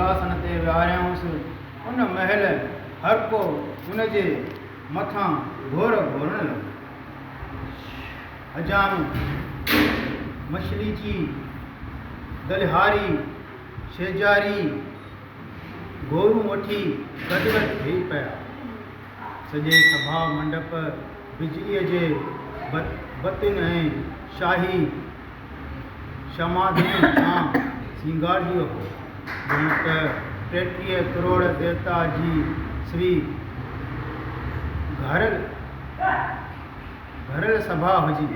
सिंघासन ते विहारियांसि उन महल हर को उनजे मथां घोर घोरण लॻो। हजाम मछलीची दलिहारी शेजारी गोरूं वठी गदगद थी पिया। सॼे सभा मंडप बिजलीअ जे बतियुनि ऐं शाही शमादियुनि सां सींगारियो हो। ॼण त 33 करोड़ देवता जी श्री घरल सभा हुजी,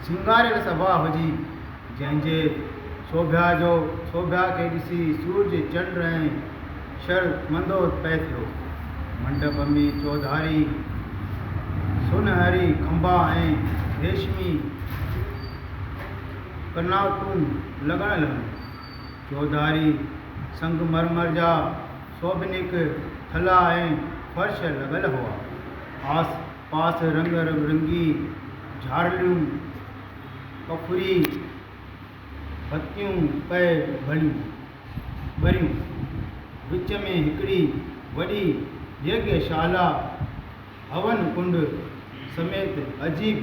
सिंगारियल सभा हुजी, जंहिंजे शोभा खे ॾिसी सूरज चंड ऐं शर मंदो पए थियो। मंडप में चौधारी सुनहरी खंबा ऐं रेशमी कनातूं लॻण लॻियूं। चौधारी संगमरमर जा शोभनिक थला ऐं फर्श लॻल हुआ। आस पास रंग बिरंगी झाड़ियूं कफुरी बत्तियूं पए ॿरियूं। विच में हिकिड़ी वॾी यज्ञशाला हवन कुंड समेत अजीब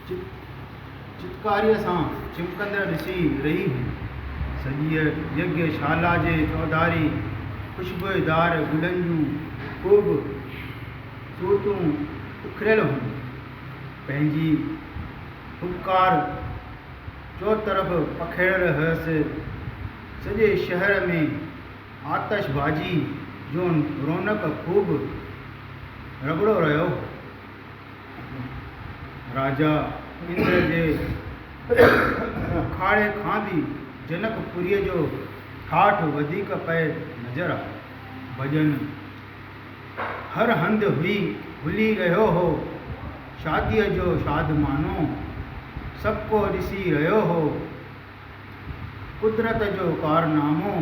चितकारीअ सां चिमकंदड़ ॾिसी रही हुई। सॼी यज्ञशाला जे चौधारी खुशबूदार गुलनि जूं ख़ूब सूरतूं उखरियल हुयूं। पंहिंजी फुफकार चौतरफ़ पखेड़ियल हुयसि। सॼे शहर में आतिशबाजी जो रौनक ख़ूब रगड़ो रहियो। राजा इंद्र जे अखाड़े खां बि जनकपुरीअ जो ठाठ वधीक पए नज़र आयो। भॼन हर हंधि हुली रहियो हो। शादीअ जो शादमानो सभु को ॾिसी रहियो हो। कुदरत जो कारनामो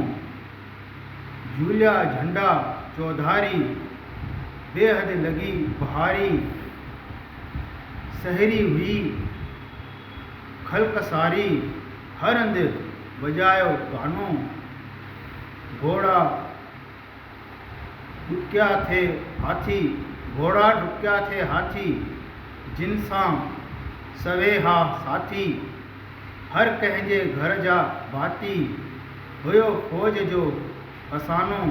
झूलिया झंडा चौधारी बेहद लॻी बहारी सहरी हुई। ख़ल्क़ सारी हर हंधि वॼायो गानो। घोड़ा ॾुकिया थे हाथी जिन सां सवे हा साथी। हर कंहिंजे घर जा भाती हुयो फौज जो फसानो।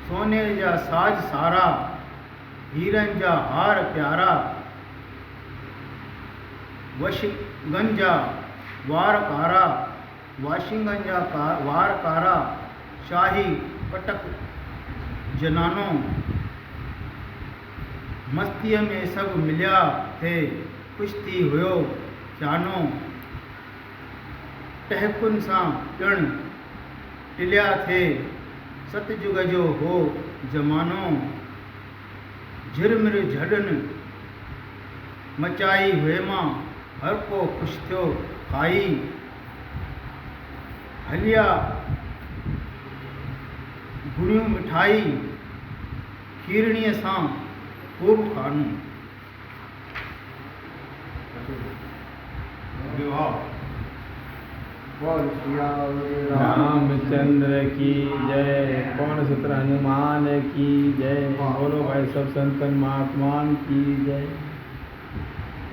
सोने जा साज सारा हीरनि जा हार प्यारा। वाशिंगन जा वार कारा शाही पटक जनानो। मस्तीअ में सभु मिलिया थे कुश्ती हुयो जानो। टहकुनि सां पिण टिलिया थे सतयुग जो हो ज़मानो। झिरमिर झड़नि मचाई हुएमा हर को ख़ुशि थियो खाई। हलिया गुड़ियूं मिठाई खीरणीअ सां ख़ूब खानू। रामचंद्र की जय। पवन सुत्र हनुमान की जय। बोलो भाई सब संतन महात्मान की जय।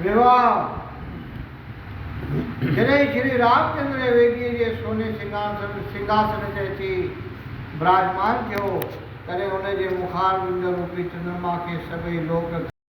विवाह जॾहिं श्री रामचंद्र वेदीअ जे सोने सिंघासन ते अची विराजमान थियो तॾहिं हुनजे मुखार विंद रूपी चंद्रमा खे सभई लोक